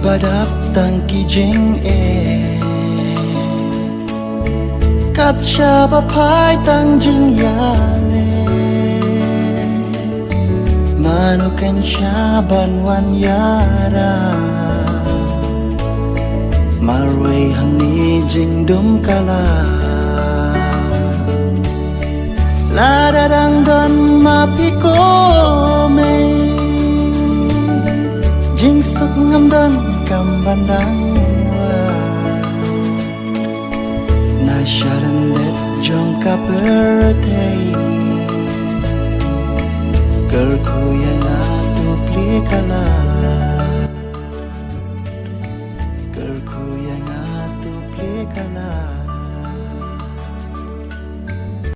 badak tangki jing kat siapa pai tang jing yale manukan syaban wan yara marway hani jing dum kala la dadang don mapiko me jing suk ngam don kam bandang wa na sharan net jong ka birthday ker ku ya na tu pli kala